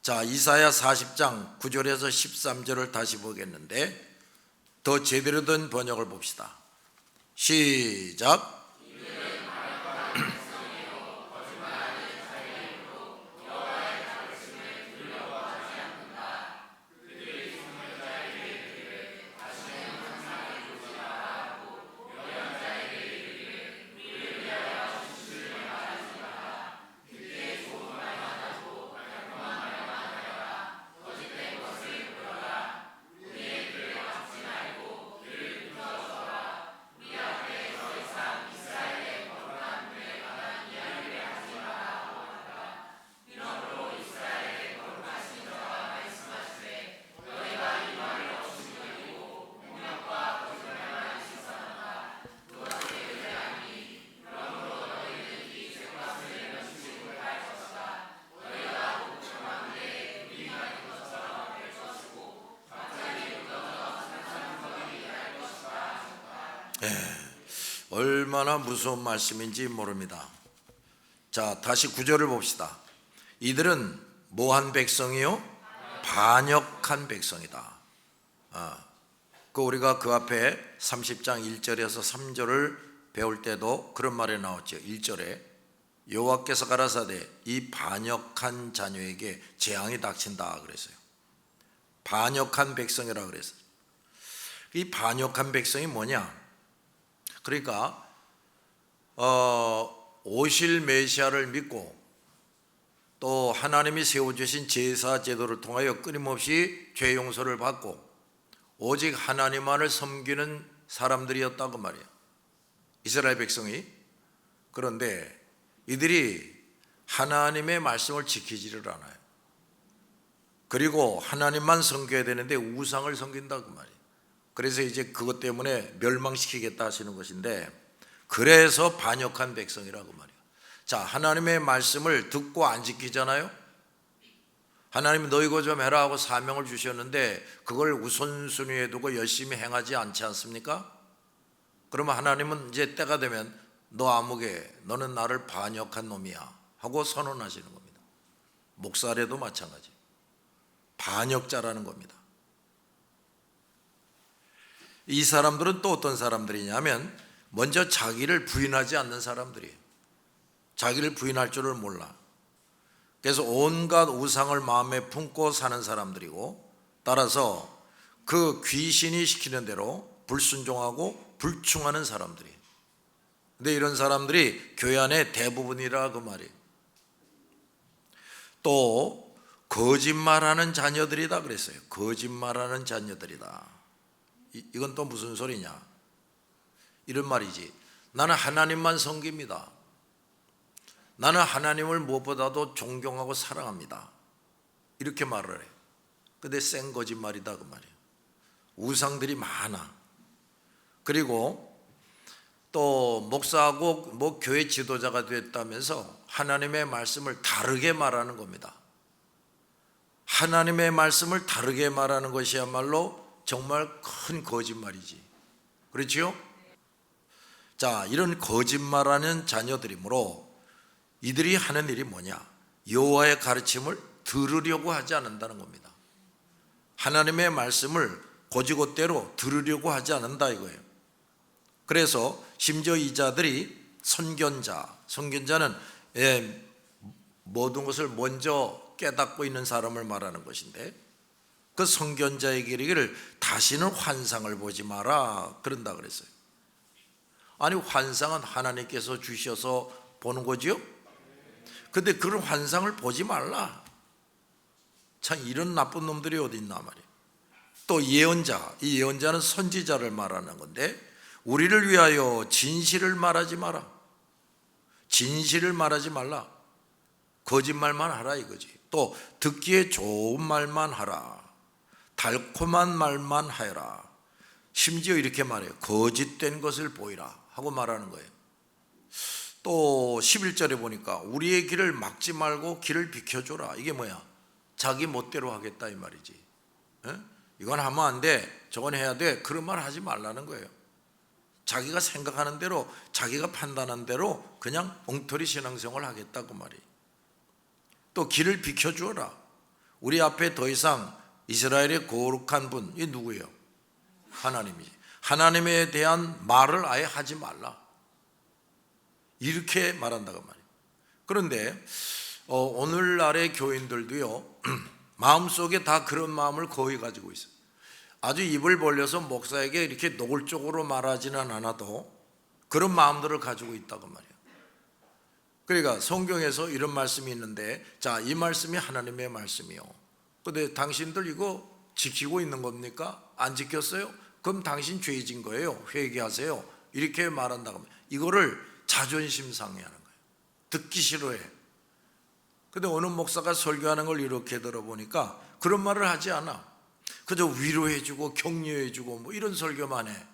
자, 이사야 40장 9절에서 13절을 다시 보겠는데 더 제대로 된 번역을 봅시다. 시작. 얼마나 무서운 말씀인지 모릅니다. 자, 다시 9절을 봅시다. 이들은 뭐한 백성이요? 반역한 백성이다. 우리가 그 앞에 30장 1절에서 3절을 배울 때도 그런 말이 나왔죠. 1절에 여호와께서 가라사대 이 반역한 자녀에게 재앙이 닥친다 그랬어요. 반역한 백성이라 그랬어요. 이 반역한 백성이 뭐냐? 그러니까 오실 메시아를 믿고 또 하나님이 세워주신 제사 제도를 통하여 끊임없이 죄 용서를 받고 오직 하나님만을 섬기는 사람들이었다고 말이에요. 이스라엘 백성이. 그런데 이들이 하나님의 말씀을 지키지를 않아요. 그리고 하나님만 섬겨야 되는데 우상을 섬긴다고 말이에요. 그래서 이제 그것 때문에 멸망시키겠다 하시는 것인데, 그래서 반역한 백성이라고 말이에요. 자, 하나님의 말씀을 듣고 안 지키잖아요. 하나님이 너 이거 좀 해라 하고 사명을 주셨는데 그걸 우선순위에 두고 열심히 행하지 않지 않습니까? 그러면 하나님은 이제 때가 되면 너 아무개 너는 나를 반역한 놈이야 하고 선언하시는 겁니다. 목사래도 마찬가지. 반역자라는 겁니다. 이 사람들은 또 어떤 사람들이냐면 먼저 자기를 부인하지 않는 사람들이에요. 자기를 부인할 줄을 몰라. 그래서 온갖 우상을 마음에 품고 사는 사람들이고, 따라서 그 귀신이 시키는 대로 불순종하고 불충하는 사람들이에요. 근데 이런 사람들이 교회 안에 대부분이라 그 말이에요. 또 거짓말하는 자녀들이다 그랬어요. 거짓말하는 자녀들이다. 이건 또 무슨 소리냐? 이런 말이지. 나는 하나님만 섬깁니다. 나는 하나님을 무엇보다도 존경하고 사랑합니다. 이렇게 말을 해요. 근데 생 거짓말이다 그 말이에요. 우상들이 많아. 그리고 또 목사하고 뭐 교회 지도자가 됐다면서 하나님의 말씀을 다르게 말하는 겁니다. 하나님의 말씀을 다르게 말하는 것이야말로 정말 큰 거짓말이지. 그렇지요? 자, 이런 거짓말하는 자녀들이므로 이들이 하는 일이 뭐냐? 여호와의 가르침을 들으려고 하지 않는다는 겁니다. 하나님의 말씀을 곧이곧대로 들으려고 하지 않는다 이거예요. 그래서 심지어 이 자들이 선견자는 모든 것을 먼저 깨닫고 있는 사람을 말하는 것인데, 그 선견자에게 이르기를 다시는 환상을 보지 마라 그런다 그랬어요. 아니, 환상은 하나님께서 주셔서 보는 거지요? 근데 그런 환상을 보지 말라. 참 이런 나쁜 놈들이 어디 있나 말이에요. 또 예언자, 이 예언자는 선지자를 말하는 건데, 우리를 위하여 진실을 말하지 마라. 진실을 말하지 말라. 거짓말만 하라 이거지. 또 듣기에 좋은 말만 하라. 달콤한 말만 하여라. 심지어 이렇게 말해요. 거짓된 것을 보이라 하고 말하는 거예요. 또 11절에 보니까 우리의 길을 막지 말고 길을 비켜줘라. 이게 뭐야? 자기 멋대로 하겠다 이 말이지. 이건 하면 안 돼, 저건 해야 돼, 그런 말 하지 말라는 거예요. 자기가 생각하는 대로, 자기가 판단한 대로 그냥 엉터리 신앙생활을 하겠다고 말이에요. 또 길을 비켜주어라. 우리 앞에 더 이상 이스라엘의 거룩한 분이 누구예요? 하나님이지. 하나님에 대한 말을 아예 하지 말라, 이렇게 말한다고 말이에요. 그런데 오늘날의 교인들도요 마음속에 다 그런 마음을 거의 가지고 있어요. 아주 입을 벌려서 목사에게 이렇게 노골적으로 말하지는 않아도 그런 마음들을 가지고 있다고 말이에요. 그러니까 성경에서 이런 말씀이 있는데, 자, 이 말씀이 하나님의 말씀이요. 근데 당신들 이거 지키고 있는 겁니까? 안 지켰어요? 그럼 당신 죄진 거예요. 회개하세요. 이렇게 말한다고 합니다. 이거를 자존심 상해하는 거예요. 듣기 싫어해. 근데 어느 목사가 설교하는 걸 이렇게 들어보니까 그런 말을 하지 않아. 그저 위로해주고 격려해주고 뭐 이런 설교만 해.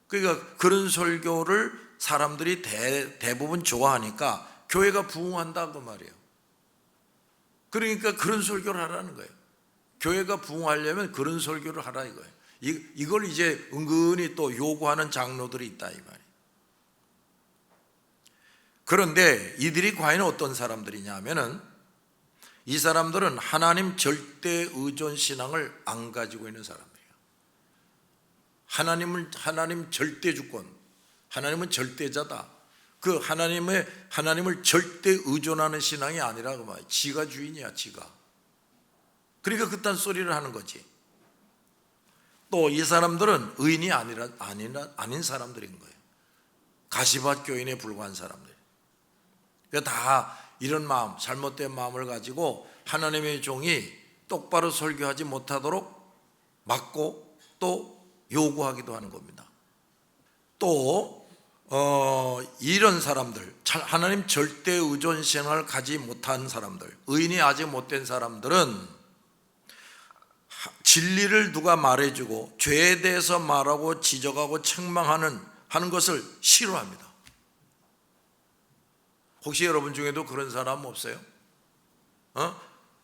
그러니까 그런 설교를 사람들이 대부분 좋아하니까 교회가 부흥한다고 말이에요. 그러니까 그런 설교를 하라는 거예요. 교회가 부흥하려면 그런 설교를 하라 이거예요. 이걸 이제 은근히 또 요구하는 장로들이 있다 이 말이에요. 그런데 이들이 과연 어떤 사람들이냐 하면은, 이 사람들은 하나님 절대 의존 신앙을 안 가지고 있는 사람들이에요. 하나님 절대 주권, 하나님은 절대자다. 그 하나님을 절대 의존하는 신앙이 아니라 그 말이야. 지가 주인이야, 지가. 그러니까 그딴 소리를 하는 거지. 또 이 사람들은 의인이 아닌 사람들인 거예요. 가시밭 교인에 불과한 사람들. 그러니까 다 이런 마음, 잘못된 마음을 가지고 하나님의 종이 똑바로 설교하지 못하도록 막고 또 요구하기도 하는 겁니다. 또 이런 사람들, 하나님 절대 의존 신앙을 가지 못한 사람들, 의인이 아직 못된 사람들은 진리를 누가 말해주고 죄에 대해서 말하고 지적하고 책망하는 것을 싫어합니다. 혹시 여러분 중에도 그런 사람 없어요?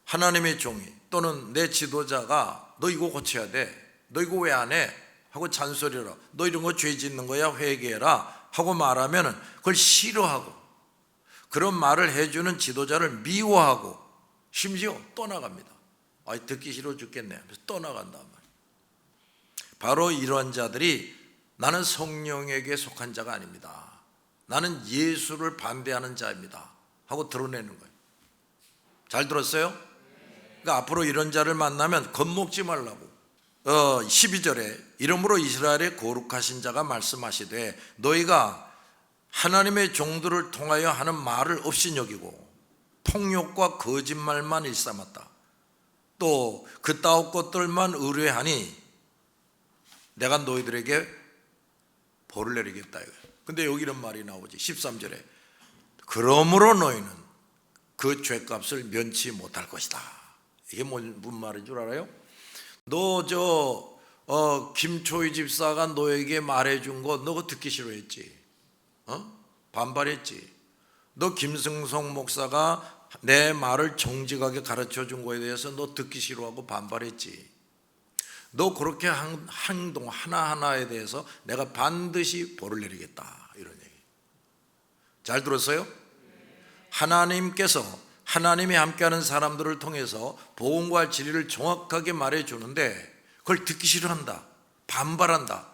하나님의 종이 또는 내 지도자가 너 이거 고쳐야 돼, 너 이거 왜 안 해? 하고 잔소리를 하고, 너 이런 거 죄 짓는 거야, 회개해라 하고 말하면 그걸 싫어하고, 그런 말을 해주는 지도자를 미워하고, 심지어 떠나갑니다. 듣기 싫어 죽겠네 하면서 떠나간단 말이에요. 바로 이러한 자들이 나는 성령에게 속한 자가 아닙니다, 나는 예수를 반대하는 자입니다 하고 드러내는 거예요. 잘 들었어요? 그러니까 앞으로 이런 자를 만나면 겁먹지 말라고. 12절에 이러므로 이스라엘의 거룩하신 자가 말씀하시되 너희가 하나님의 종들을 통하여 하는 말을 없이 여기고 폭력과 거짓말만 일삼았다. 또 그따위 것들만 의뢰하니 내가 너희들에게 벌을 내리겠다. 근데 여기 이런 말이 나오지. 13절에 그러므로 너희는 그 죄값을 면치 못할 것이다. 이게 무슨 말인 줄 알아요? 너 김초희 집사가 너에게 말해준 거 너 그거 듣기 싫어했지? 반발했지? 너 김승성 목사가 내 말을 정직하게 가르쳐 준 거에 대해서 너 듣기 싫어하고 반발했지? 너 그렇게 한 행동 하나하나에 대해서 내가 반드시 벌을 내리겠다, 이런 얘기. 잘 들었어요? 하나님께서 하나님이 함께하는 사람들을 통해서 복음과 진리를 정확하게 말해주는데 그걸 듣기 싫어한다, 반발한다,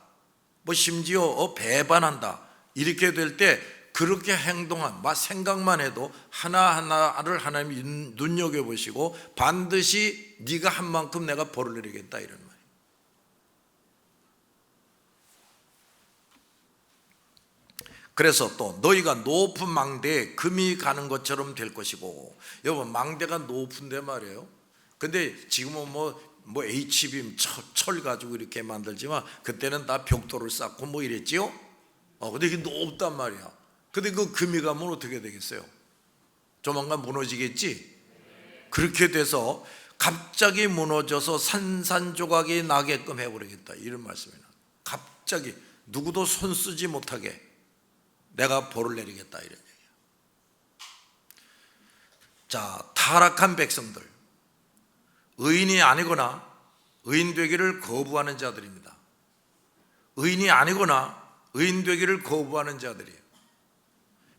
뭐 심지어 배반한다, 이렇게 될 때 그렇게 행동한 생각만 해도 하나하나를 하나님이 눈여겨보시고 반드시 네가 한 만큼 내가 벌을 내리겠다, 이런 말이에요. 그래서 또 너희가 높은 망대에 금이 가는 것처럼 될 것이고, 여러분 망대가 높은데 말이에요. 근데 지금은 뭐 H빔 철 가지고 이렇게 만들지만 그때는 다 벽돌을 쌓고 뭐 이랬지요. 근데 이게 높단 말이야. 근데 그 금이 가면 어떻게 되겠어요? 조만간 무너지겠지. 그렇게 돼서 갑자기 무너져서 산산조각이 나게끔 해버리겠다, 이런 말씀이에요. 갑자기 누구도 손 쓰지 못하게 내가 벌을 내리겠다, 이런 얘기예요. 자, 타락한 백성들, 의인이 아니거나 의인 되기를 거부하는 자들입니다. 의인이 아니거나 의인 되기를 거부하는 자들이에요.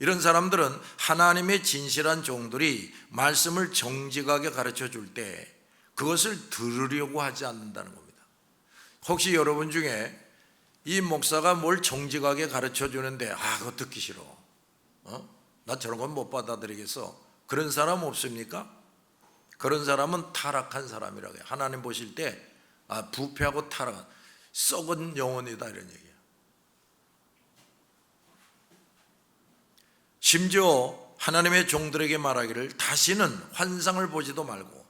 이런 사람들은 하나님의 진실한 종들이 말씀을 정직하게 가르쳐 줄 때 그것을 들으려고 하지 않는다는 겁니다. 혹시 여러분 중에 이 목사가 뭘 정직하게 가르쳐 주는데 그거 듣기 싫어, 나 저런 건 못 받아들이겠어, 그런 사람 없습니까? 그런 사람은 타락한 사람이라고 해요. 하나님 보실 때 부패하고 타락한 썩은 영혼이다, 이런 얘기예요. 심지어 하나님의 종들에게 말하기를 다시는 환상을 보지도 말고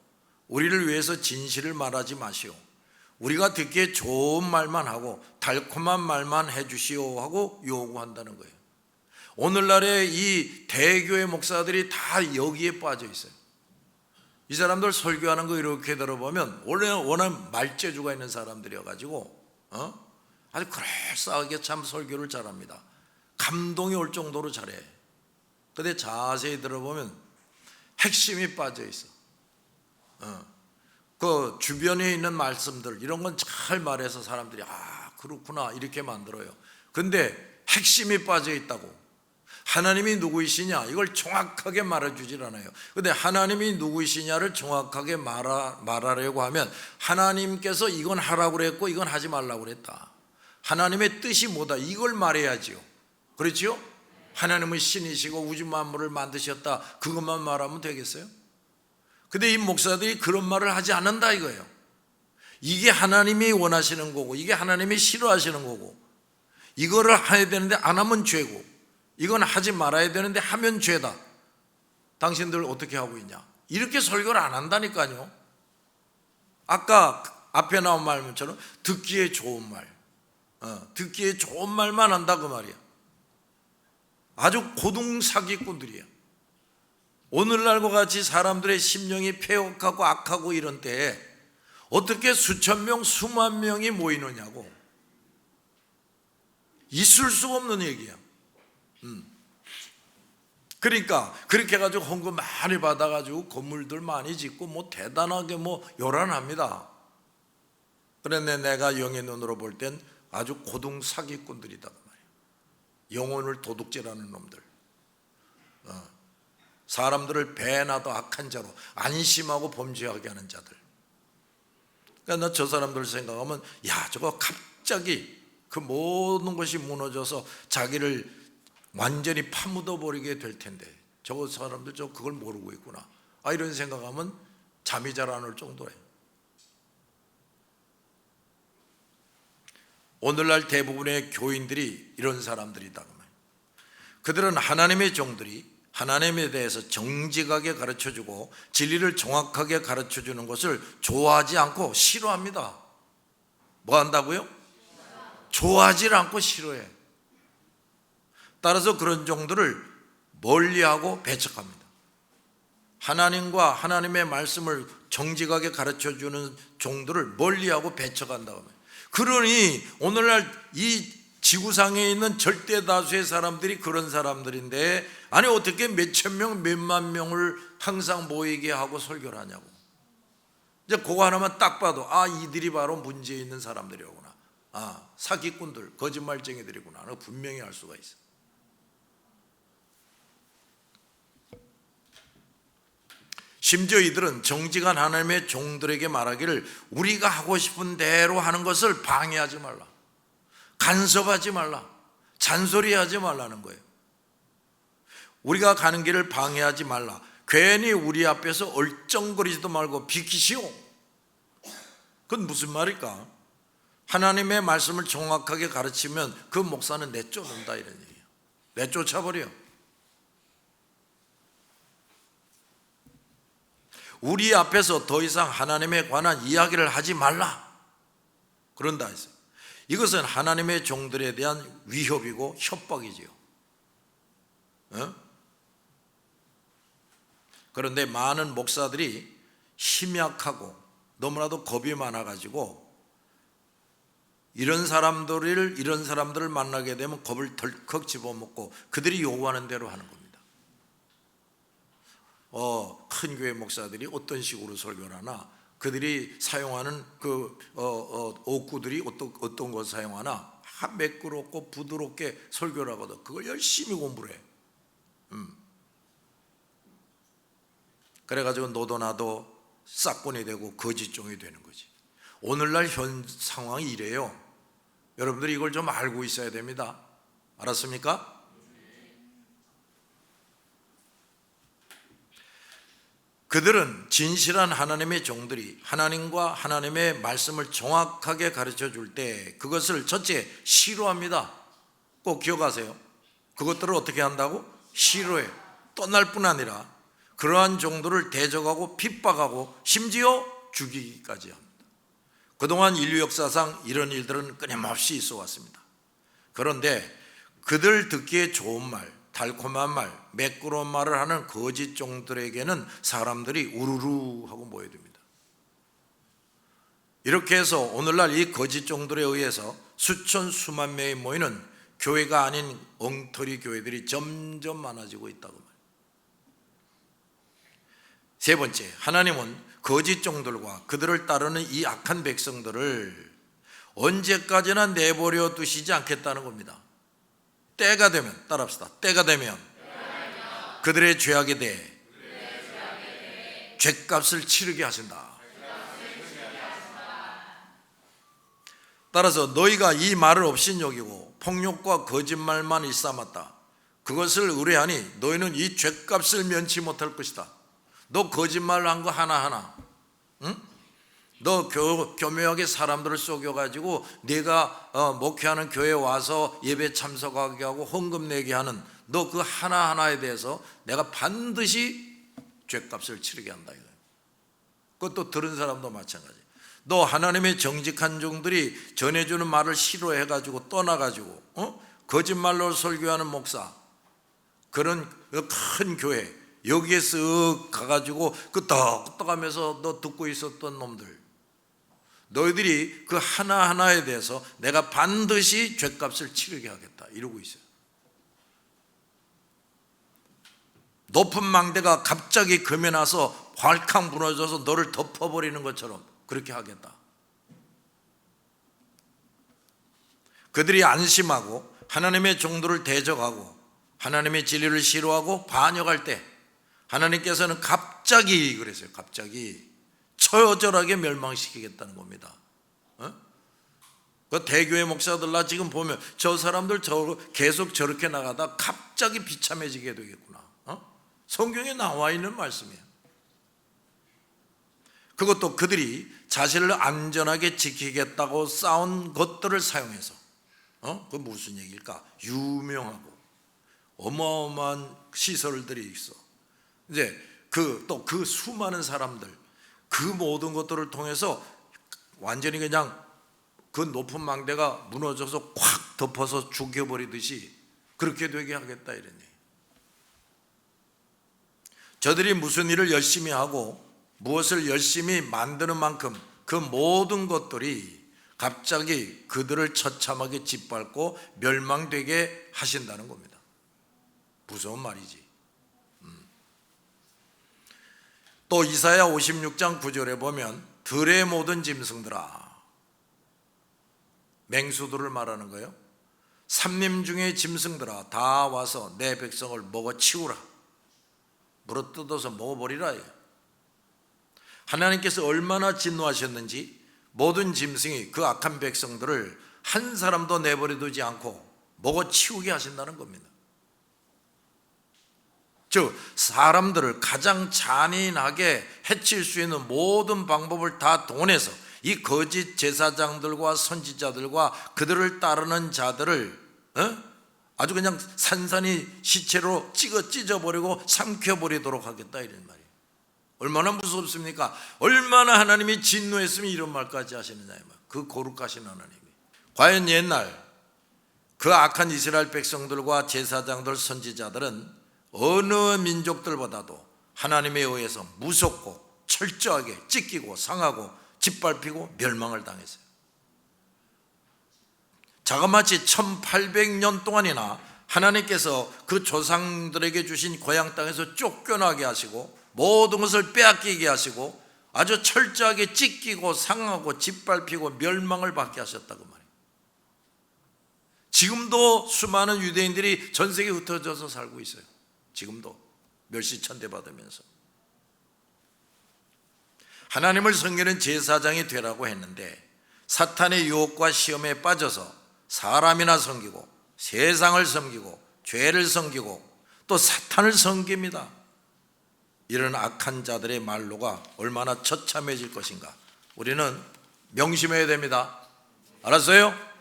우리를 위해서 진실을 말하지 마시오, 우리가 듣기에 좋은 말만 하고 달콤한 말만 해주시오 하고 요구한다는 거예요. 오늘날의 이 대교회 목사들이 다 여기에 빠져 있어요. 이 사람들 설교하는 거 이렇게 들어보면 원래 워낙 말재주가 있는 사람들이어가지고 아주 그럴싸하게 참 설교를 잘합니다. 감동이 올 정도로 잘해. 근데 자세히 들어보면 핵심이 빠져 있어. 그 주변에 있는 말씀들 이런 건 잘 말해서 사람들이 그렇구나 이렇게 만들어요. 근데 핵심이 빠져 있다고. 하나님이 누구이시냐 이걸 정확하게 말해주질 않아요. 근데 하나님이 누구이시냐를 정확하게 말하려고 하면 하나님께서 이건 하라고 그랬고 이건 하지 말라고 그랬다, 하나님의 뜻이 뭐다 이걸 말해야지요. 그렇지요? 하나님은 신이시고 우주 만물을 만드셨다, 그것만 말하면 되겠어요? 근데 이 목사들이 그런 말을 하지 않는다 이거예요. 이게 하나님이 원하시는 거고 이게 하나님이 싫어하시는 거고, 이거를 해야 되는데 안 하면 죄고 이건 하지 말아야 되는데 하면 죄다, 당신들 어떻게 하고 있냐, 이렇게 설교를 안 한다니까요. 아까 앞에 나온 말처럼 듣기에 좋은 말, 듣기에 좋은 말만 한다 그 말이야. 아주 고등 사기꾼들이에요. 오늘날과 같이 사람들의 심령이 폐역하고 악하고 이런 때에 어떻게 수천 명 수만 명이 모이느냐고. 있을 수가 없는 얘기야. 그러니까 그렇게 해가지고 헌금 많이 받아가지고 건물들 많이 짓고 뭐 대단하게 뭐 요란합니다. 그런데 내가 영의 눈으로 볼 땐 아주 고등 사기꾼들이다 그 말이에요. 영혼을 도둑질하는 놈들, 사람들을 배나도 악한 자로 안심하고 범죄하게 하는 자들. 그러니까 나 저 사람들 생각하면 저거 갑자기 그 모든 것이 무너져서 자기를 완전히 파묻어 버리게 될 텐데 저 사람들 그걸 모르고 있구나, 이런 생각하면 잠이 잘 안 올 정도예요. 오늘날 대부분의 교인들이 이런 사람들이다. 그들은 하나님의 종들이 하나님에 대해서 정직하게 가르쳐주고 진리를 정확하게 가르쳐주는 것을 좋아하지 않고 싫어합니다. 뭐 한다고요? 좋아하지 않고 싫어해. 따라서 그런 종들을 멀리하고 배척합니다. 하나님과 하나님의 말씀을 정직하게 가르쳐주는 종들을 멀리하고 배척한다고 합니다. 그러니 오늘날 이 지구상에 있는 절대 다수의 사람들이 그런 사람들인데 어떻게 몇천 명 몇만 명을 항상 모이게 하고 설교를 하냐고. 이제 그거 하나만 딱 봐도 이들이 바로 문제 있는 사람들이구나, 사기꾼들 거짓말쟁이들이구나 분명히 알 수가 있어. 심지어 이들은 정직한 하나님의 종들에게 말하기를 우리가 하고 싶은 대로 하는 것을 방해하지 말라, 간섭하지 말라, 잔소리하지 말라는 거예요. 우리가 가는 길을 방해하지 말라, 괜히 우리 앞에서 얼쩡거리지도 말고 비키시오. 그건 무슨 말일까? 하나님의 말씀을 정확하게 가르치면 그 목사는 내쫓는다 이런 얘기예요. 내쫓아버려. 우리 앞에서 더 이상 하나님에 관한 이야기를 하지 말라 그런다 했어요. 이것은 하나님의 종들에 대한 위협이고 협박이지요. 그런데 많은 목사들이 힘이 약하고 너무나도 겁이 많아가지고 이런 사람들을 만나게 되면 겁을 덜컥 집어먹고 그들이 요구하는 대로 하는 겁니다. 큰 교회 목사들이 어떤 식으로 설교를 하나, 그들이 사용하는 옷구들이 어떤 것을 사용하나, 매끄럽고 부드럽게 설교를 하거든. 그걸 열심히 공부를 해. 그래가지고 노도나도 싹군이 되고 거짓종이 되는 거지. 오늘날 현 상황이 이래요. 여러분들이 이걸 좀 알고 있어야 됩니다. 알았습니까? 그들은 진실한 하나님의 종들이 하나님과 하나님의 말씀을 정확하게 가르쳐 줄 때 그것을 첫째 싫어합니다. 꼭 기억하세요. 그것들을 어떻게 한다고? 싫어해. 떠날 뿐 아니라 그러한 종들을 대적하고 핍박하고 심지어 죽이기까지 합니다. 그동안 인류 역사상 이런 일들은 끊임없이 있어 왔습니다. 그런데 그들 듣기에 좋은 말, 달콤한 말, 매끄러운 말을 하는 거짓 종들에게는 사람들이 우르르 하고 모여듭니다. 이렇게 해서 오늘날 이 거짓 종들에 의해서 수천 수만 명이 모이는 교회가 아닌 엉터리 교회들이 점점 많아지고 있다고 말합니다. 세 번째, 하나님은 거짓 종들과 그들을 따르는 이 악한 백성들을 언제까지나 내버려 두시지 않겠다는 겁니다. 때가 되면, 따라합시다. 때가 되면 그들의 죄악에 대해 죄값을 치르게 하신다. 따라서 너희가 이 말을 업신여기고 폭력과 거짓말만 일삼았다. 그것을 의뢰하니 너희는 이 죄값을 면치 못할 것이다. 너 거짓말 한 거 하나하나, 응? 너 교묘하게 사람들을 속여가지고 네가 목회하는 교회에 와서 예배 참석하게 하고 헌금 내게 하는 너 그 하나하나에 대해서 내가 반드시 죄값을 치르게 한다. 그것도 들은 사람도 마찬가지. 너 하나님의 정직한 종들이 전해주는 말을 싫어해가지고 떠나가지고 거짓말로 설교하는 목사, 그런 큰 교회 여기에 쓱 가가지고 끄떡끄떡하면서 너 듣고 있었던 놈들, 너희들이 그 하나하나에 대해서 내가 반드시 죄값을 치르게 하겠다 이러고 있어요. 높은 망대가 갑자기 금에 나서 활칵 무너져서 너를 덮어버리는 것처럼 그렇게 하겠다. 그들이 안심하고 하나님의 종들을 대적하고 하나님의 진리를 싫어하고 반역할 때 하나님께서는 갑자기 그랬어요. 갑자기 처절하게 멸망시키겠다는 겁니다. 그 대교회 목사들 나 지금 보면 저 사람들 계속 저렇게 나가다 갑자기 비참해지게 되겠구나. 성경에 나와 있는 말씀이에요. 그것도 그들이 자신을 안전하게 지키겠다고 쌓은 것들을 사용해서 그 무슨 얘기일까? 유명하고 어마어마한 시설들이 있어. 이제 또 그 수많은 사람들, 그 모든 것들을 통해서 완전히 그냥 그 높은 망대가 무너져서 콱 덮어서 죽여버리듯이 그렇게 되게 하겠다 이러니. 저들이 무슨 일을 열심히 하고 무엇을 열심히 만드는 만큼 그 모든 것들이 갑자기 그들을 처참하게 짓밟고 멸망되게 하신다는 겁니다. 무서운 말이지. 또 이사야 56장 9절에 보면 들의 모든 짐승들아, 맹수들을 말하는 거예요. 삼림 중의 짐승들아 다 와서 내 백성을 먹어치우라. 물어뜯어서 먹어버리라. 하나님께서 얼마나 진노하셨는지 모든 짐승이 그 악한 백성들을 한 사람도 내버려 두지 않고 먹어치우게 하신다는 겁니다. 즉 사람들을 가장 잔인하게 해칠 수 있는 모든 방법을 다 동원해서 이 거짓 제사장들과 선지자들과 그들을 따르는 자들을 아주 그냥 산산이 시체로 찢어버리고 삼켜버리도록 하겠다 이런 말이에요. 얼마나 무섭습니까? 얼마나 하나님이 진노했으면 이런 말까지 하시느냐. 그 거룩하신 하나님이. 과연 옛날 그 악한 이스라엘 백성들과 제사장들 선지자들은 어느 민족들보다도 하나님에 의해서 무섭고 철저하게 찢기고 상하고 짓밟히고 멸망을 당했어요. 자그마치 1800년 동안이나 하나님께서 그 조상들에게 주신 고향 땅에서 쫓겨나게 하시고 모든 것을 빼앗기게 하시고 아주 철저하게 찢기고 상하고 짓밟히고 멸망을 받게 하셨다고 말해요. 지금도 수많은 유대인들이 전 세계에 흩어져서 살고 있어요. 지금도 멸시천대 받으면서. 하나님을 섬기는 제사장이 되라고 했는데 사탄의 유혹과 시험에 빠져서 사람이나 섬기고 세상을 섬기고 죄를 섬기고 또 사탄을 섬깁니다. 이런 악한 자들의 말로가 얼마나 처참해질 것인가 우리는 명심해야 됩니다. 알았어요?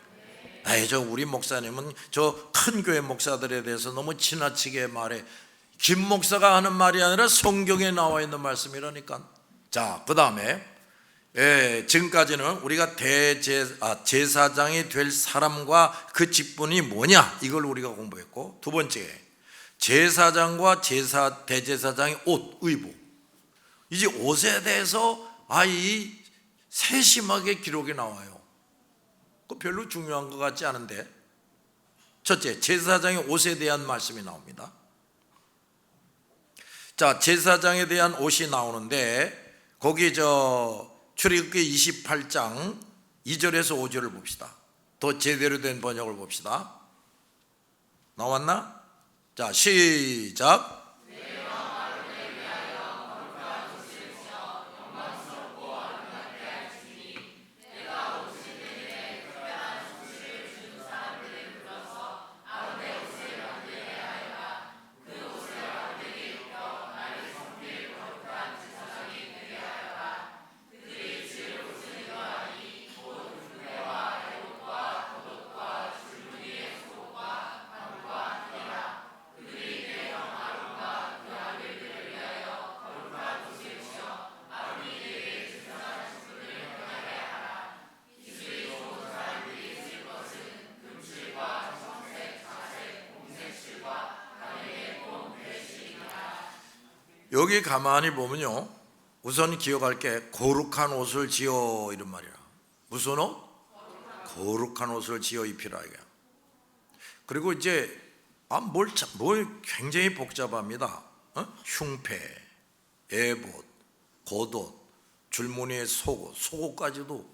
저 우리 목사님은 저 큰 교회 목사들에 대해서 너무 지나치게 말해. 김 목사가 하는 말이 아니라 성경에 나와 있는 말씀이라니까. 자, 그 다음에 지금까지는 우리가 제사장이 될 사람과 그 직분이 뭐냐 이걸 우리가 공부했고, 두 번째 제사장과 대제사장의 옷, 의복. 이제 옷에 대해서 이 세심하게 기록이 나와요. 그 별로 중요한 것 같지 않은데, 첫째 제사장의 옷에 대한 말씀이 나옵니다. 자, 제사장에 대한 옷이 나오는데 거기 출애굽기 28장 2절에서 5절을 봅시다. 더 제대로 된 번역을 봅시다. 나왔나? 자, 시작. 여기 가만히 보면요, 우선 기억할 게 거룩한 옷을 지어 이런 말이야. 무슨 옷? 거룩한 옷을 지어 입히라 이게. 그리고 이제 뭘 굉장히 복잡합니다. 흉패, 에봇, 겉옷, 줄무늬의 속옷까지도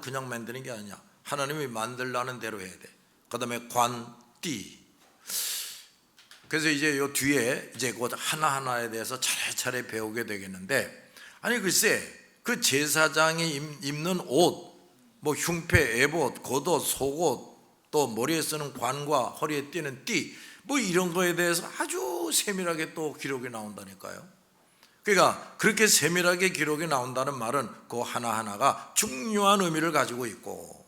그냥 만드는 게 아니야. 하나님이 만들라는 대로 해야 돼. 그 다음에 관, 띠. 그래서 이제 요 뒤에 이제 곧 하나하나에 대해서 차례차례 배우게 되겠는데, 글쎄 그 제사장이 입는 옷, 흉패, 에봇, 겉옷, 속옷, 또 머리에 쓰는 관과 허리에 띠는 띠, 이런 거에 대해서 아주 세밀하게 또 기록이 나온다니까요. 그러니까 그렇게 세밀하게 기록이 나온다는 말은 그 하나하나가 중요한 의미를 가지고 있고,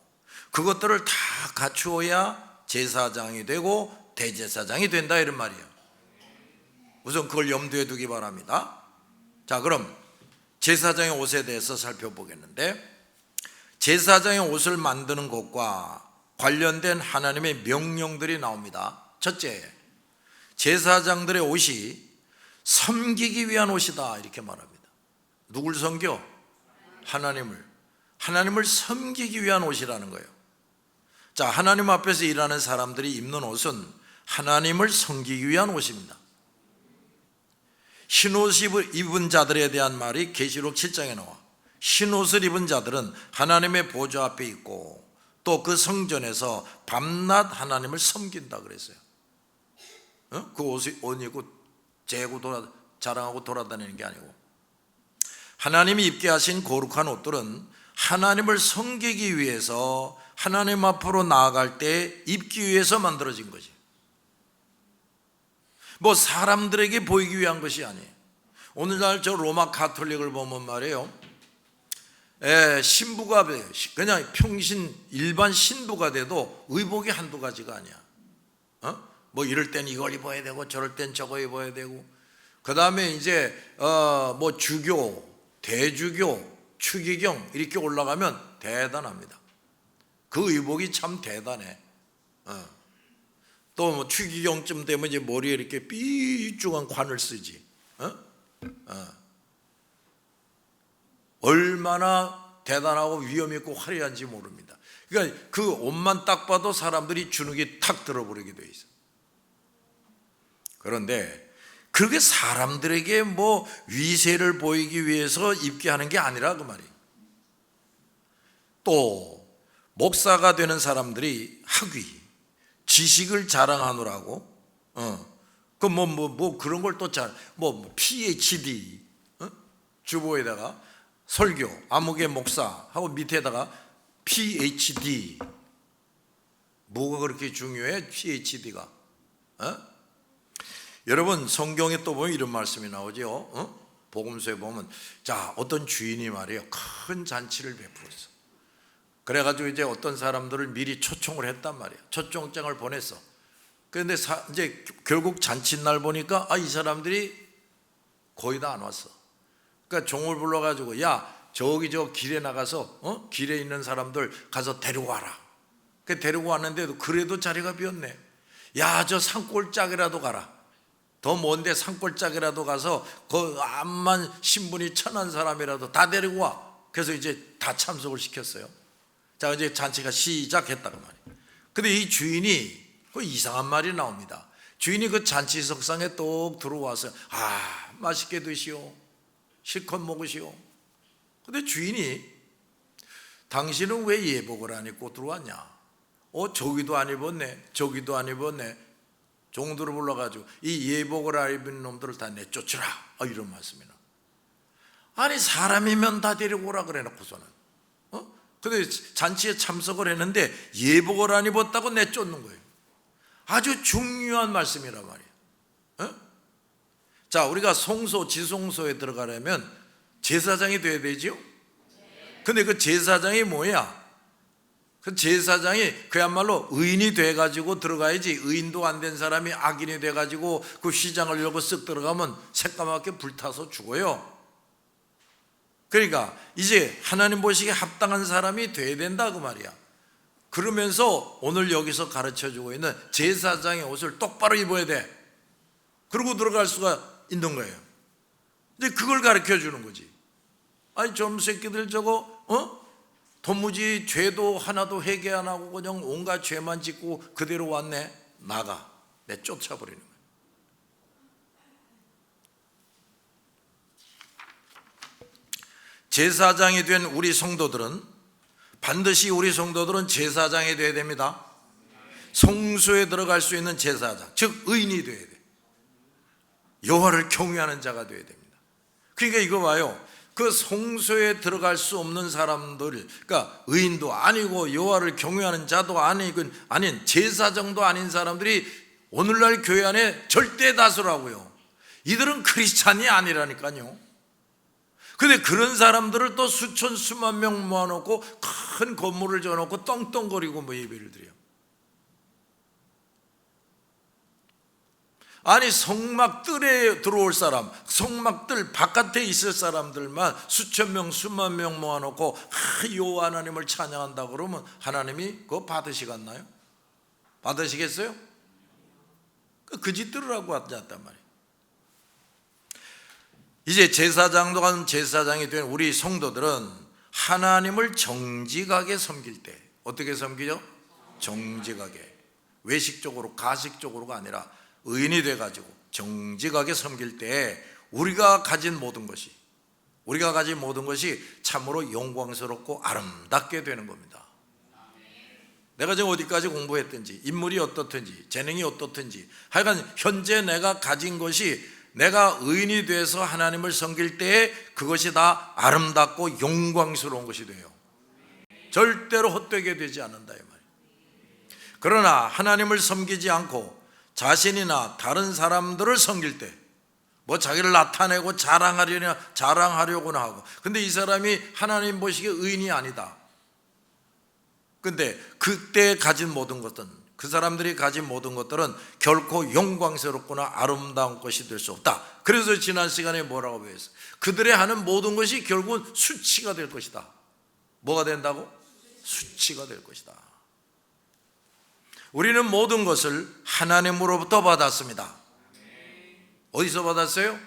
그것들을 다 갖추어야 제사장이 되고 대제사장이 된다 이런 말이에요. 우선 그걸 염두에 두기 바랍니다. 자, 그럼 제사장의 옷에 대해서 살펴보겠는데, 제사장의 옷을 만드는 것과 관련된 하나님의 명령들이 나옵니다. 첫째, 제사장들의 옷이 섬기기 위한 옷이다 이렇게 말합니다. 누굴 섬겨? 하나님을 섬기기 위한 옷이라는 거예요. 자, 하나님 앞에서 일하는 사람들이 입는 옷은 하나님을 섬기기 위한 옷입니다. 흰옷을 입은 자들에 대한 말이 계시록 7장에 나와. 흰옷을 입은 자들은 하나님의 보좌 앞에 있고 또 그 성전에서 밤낮 하나님을 섬긴다 그랬어요. 그 옷 입고 재고 자랑하고 돌아다니는 게 아니고, 하나님이 입게 하신 거룩한 옷들은 하나님을 섬기기 위해서, 하나님 앞으로 나아갈 때 입기 위해서 만들어진 거지. 사람들에게 보이기 위한 것이 아니에요. 오늘날 저 로마 가톨릭을 보면 말이에요, 신부가 그냥 평신 일반 신부가 돼도 의복이 한두 가지가 아니야. 이럴 땐 이걸 입어야 되고 저럴 땐 저거 입어야 되고, 그 다음에 이제 주교, 대주교, 추기경 이렇게 올라가면 대단합니다. 그 의복이 참 대단해. 또 추기경쯤 되면 이제 머리에 이렇게 삐죽한 관을 쓰지. 얼마나 대단하고 위험 있고 화려한지 모릅니다. 그러니까 그 옷만 딱 봐도 사람들이 주눅이 탁 들어버리게 돼 있어. 그런데 그게 사람들에게 위세를 보이기 위해서 입게 하는 게 아니라 그 말이에요. 또 목사가 되는 사람들이 학위, 지식을 자랑하느라고 그런 걸 또 PhD, 주보에다가 설교, 암흑의 목사 하고 밑에다가 PhD. 뭐가 그렇게 중요해? PhD가. 여러분, 성경에 또 보면 이런 말씀이 나오죠. 복음서에 보면, 자, 어떤 주인이 말이에요, 큰 잔치를 베풀었어. 그래가지고 이제 어떤 사람들을 미리 초청을 했단 말이에요. 초청장을 보냈어. 그런데 이제 결국 잔칫날 보니까 이 사람들이 거의 다 안 왔어. 그러니까 종을 불러가지고, 야, 저기 저 길에 나가서 길에 있는 사람들 가서 데리고 와라. 그 데리고 왔는데도 그래도 자리가 비었네. 야, 저 산골짜기라도 가라. 더 먼데 산골짜기라도 가서 그 암만 신분이 천한 사람이라도 다 데리고 와. 그래서 이제 다 참석을 시켰어요. 자, 이제 잔치가 시작했다고 말이에요. 근데 이 주인이 그 이상한 말이 나옵니다. 주인이 그 잔치석상에 똑 들어와서, 맛있게 드시오, 실컷 먹으시오. 근데 주인이, 당신은 왜 예복을 안 입고 들어왔냐? 저기도 안 입었네, 저기도 안 입었네. 종들을 불러가지고 이 예복을 안 입은 놈들을 다 내쫓으라, 이런 말씀이나. 아니, 사람이면 다 데리고 오라 그래 놓고서는, 근데 잔치에 참석을 했는데 예복을 안 입었다고 내쫓는 거예요. 아주 중요한 말씀이란 말이에요. 자, 우리가 송소, 지송소에 들어가려면 제사장이 돼야 되죠. 근데 그 제사장이 뭐야? 그 제사장이 그야말로 의인이 돼가지고 들어가야지. 의인도 안 된 사람이 악인이 돼가지고 그 휘장을 열고 쓱 들어가면 새까맣게 불타서 죽어요. 그러니까 이제 하나님 보시기에 합당한 사람이 돼야 된다 그 말이야. 그러면서 오늘 여기서 가르쳐주고 있는 제사장의 옷을 똑바로 입어야 돼. 그러고 들어갈 수가 있는 거예요. 이제 그걸 가르쳐 주는 거지. 아니, 좀 새끼들 저거 도무지 죄도 하나도 회개 안 하고 그냥 온갖 죄만 짓고 그대로 왔네. 나가. 내 쫓아버리는 거예요. 제사장이 된 우리 성도들은, 반드시 우리 성도들은 제사장이 되어야 됩니다. 성소에 들어갈 수 있는 제사장, 즉 의인이 되어야 돼. 여호와를 경외하는 자가 되어야 됩니다. 그러니까 이거 봐요. 그 성소에 들어갈 수 없는 사람들, 그러니까 의인도 아니고 여호와를 경외하는 자도 아닌 제사장도 아닌 사람들이 오늘날 교회 안에 절대 다수라고요. 이들은 크리스찬이 아니라니까요. 근데 그런 사람들을 또 수천 수만 명 모아놓고 큰 건물을 지어놓고 떵떵거리고 예배를 드려요. 아니, 성막뜰에 들어올 사람, 성막뜰 바깥에 있을 사람들만 수천 명 수만 명 모아놓고 여호와 하나님을 찬양한다 그러면 하나님이 그거 받으시겠나요? 받으시겠어요? 그 짓들을 하고 왔단 말이에요. 이제 제사장도 간 제사장이 된 우리 성도들은 하나님을 정직하게 섬길 때, 어떻게 섬기죠? 정직하게. 외식적으로 가식적으로가 아니라 의인이 돼가지고 정직하게 섬길 때 우리가 가진 모든 것이 참으로 영광스럽고 아름답게 되는 겁니다. 내가 지금 어디까지 공부했든지, 인물이 어떻든지, 재능이 어떻든지, 하여간 현재 내가 가진 것이 내가 의인이 돼서 하나님을 섬길 때에 그것이 다 아름답고 영광스러운 것이 돼요. 절대로 헛되게 되지 않는다 이 말이에요. 그러나 하나님을 섬기지 않고 자신이나 다른 사람들을 섬길 때, 자기를 나타내고 자랑하려고나 하고, 근데 이 사람이 하나님 보시기에 의인이 아니다. 근데 그때 가진 모든 것은, 그 사람들이 가진 모든 것들은 결코 영광스럽거나 아름다운 것이 될 수 없다. 그래서 지난 시간에 뭐라고 배웠어요? 그들의 하는 모든 것이 결국은 수치가 될 것이다. 뭐가 된다고? 수치가 될 것이다. 우리는 모든 것을 하나님으로부터 받았습니다. 어디서 받았어요?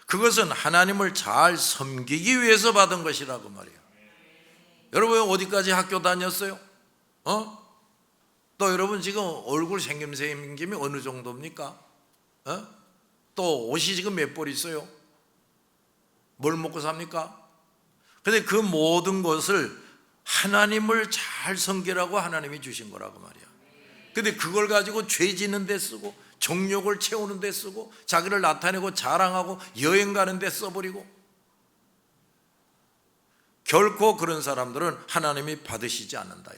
그것은 하나님을 잘 섬기기 위해서 받은 것이라고 말이에요. 여러분 어디까지 학교 다녔어요? 또 여러분 지금 얼굴 생김이 어느 정도입니까? 또 옷이 지금 몇 벌 있어요? 뭘 먹고 삽니까? 근데 그 모든 것을 하나님을 잘 섬기라고 하나님이 주신 거라고 말이야. 근데 그걸 가지고 죄 짓는 데 쓰고 정욕을 채우는 데 쓰고 자기를 나타내고 자랑하고 여행 가는 데 써버리고, 결코 그런 사람들은 하나님이 받으시지 않는다.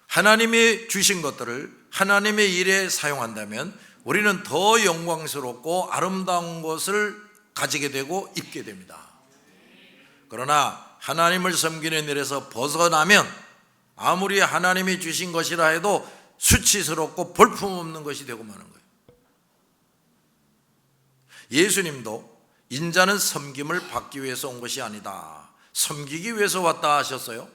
하나님이 주신 것들을 하나님의 일에 사용한다면 우리는 더 영광스럽고 아름다운 것을 가지게 되고 입게 됩니다. 그러나 하나님을 섬기는 일에서 벗어나면 아무리 하나님이 주신 것이라 해도 수치스럽고 볼품없는 것이 되고 마는 거예요. 예수님도 인자는 섬김을 받기 위해서 온 것이 아니다, 섬기기 위해서 왔다 하셨어요.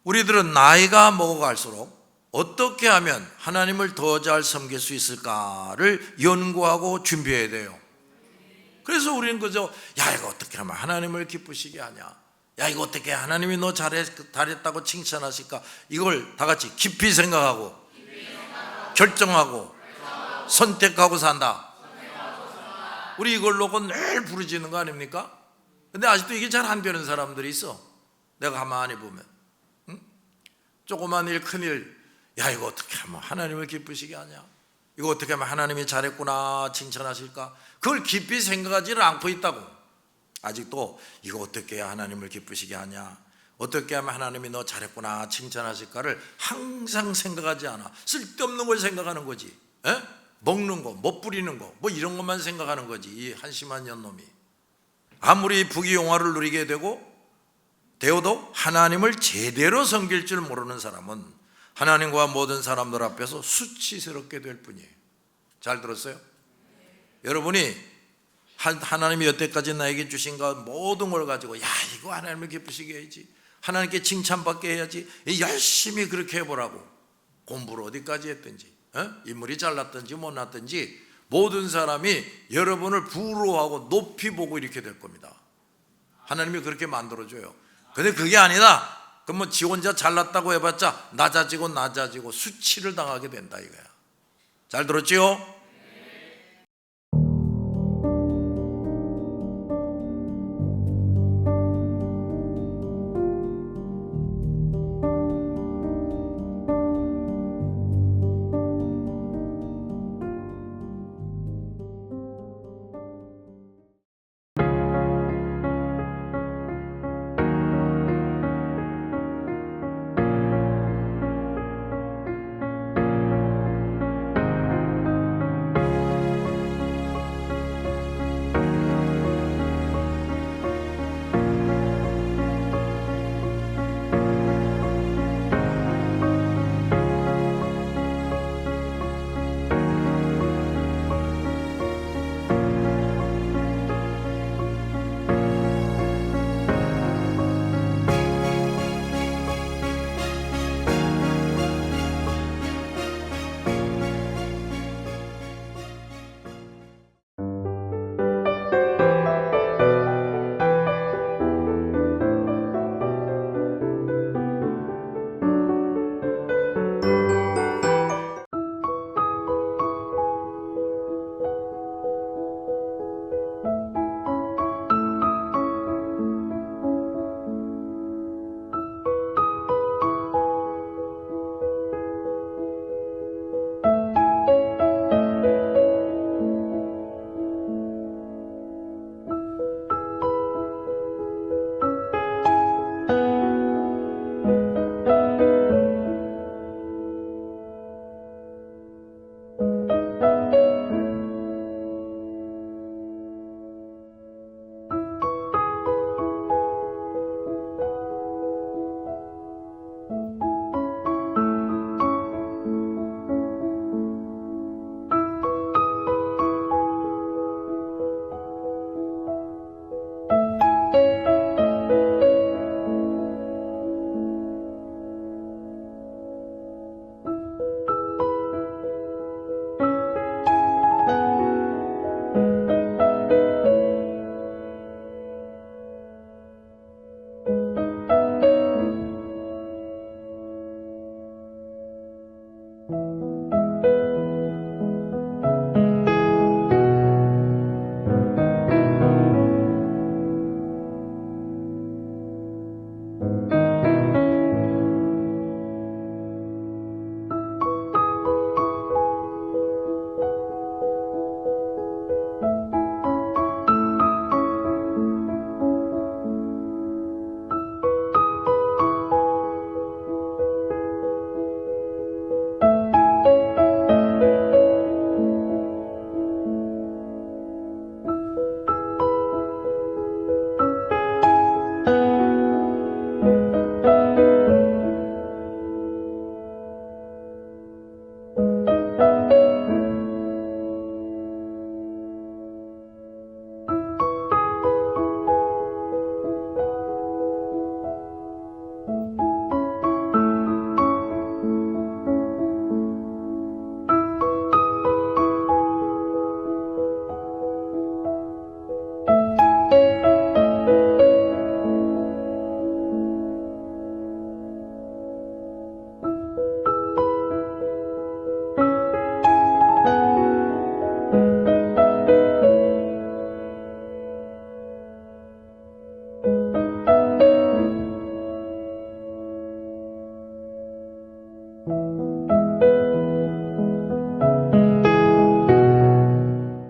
우리들은 나이가 먹어갈수록 어떻게 하면 하나님을 더 잘 섬길 수 있을까를 연구하고 준비해야 돼요. 그래서 우리는 그저 야 이거 어떻게 하면 하나님을 기쁘시게 하냐, 야 이거 어떻게 하나님이 너 잘했다고 칭찬하실까, 이걸 다 같이 깊이 생각하고 결정하고 선택하고 산다. 우리 이걸 놓고 늘 부르짖는 거 아닙니까? 근데 아직도 이게 잘 안 되는 사람들이 있어. 내가 가만히 보면 조그만 일, 큰 일, 야 이거 어떻게 하면 하나님을 기쁘시게 하냐, 이거 어떻게 하면 하나님이 잘했구나 칭찬하실까, 그걸 깊이 생각하지를 않고 있다고. 아직도 이거 어떻게 해야 하나님을 기쁘시게 하냐, 어떻게 하면 하나님이 너 잘했구나 칭찬하실까를 항상 생각하지 않아. 쓸데없는 걸 생각하는 거지. 에? 먹는 거, 못 부리는 거, 뭐 이런 것만 생각하는 거지. 이 한심한 년놈이 아무리 부귀영화를 누리게 되어도 하나님을 제대로 섬길 줄 모르는 사람은 하나님과 모든 사람들 앞에서 수치스럽게 될 뿐이에요. 잘 들었어요? 여러분이 하나님이 여태까지 나에게 주신 것 모든 걸 가지고 야 이거 하나님을 기쁘시게 해야지, 하나님께 칭찬받게 해야지, 열심히 그렇게 해보라고 공부를 어디까지 했든지, 인물이 잘났든지 못났든지 모든 사람이 여러분을 부러워하고 높이 보고 이렇게 될 겁니다. 하나님이 그렇게 만들어줘요. 근데 그게 아니다. 그럼 뭐 지 혼자 잘났다고 해봤자 낮아지고 수치를 당하게 된다 이거야. 잘 들었지요?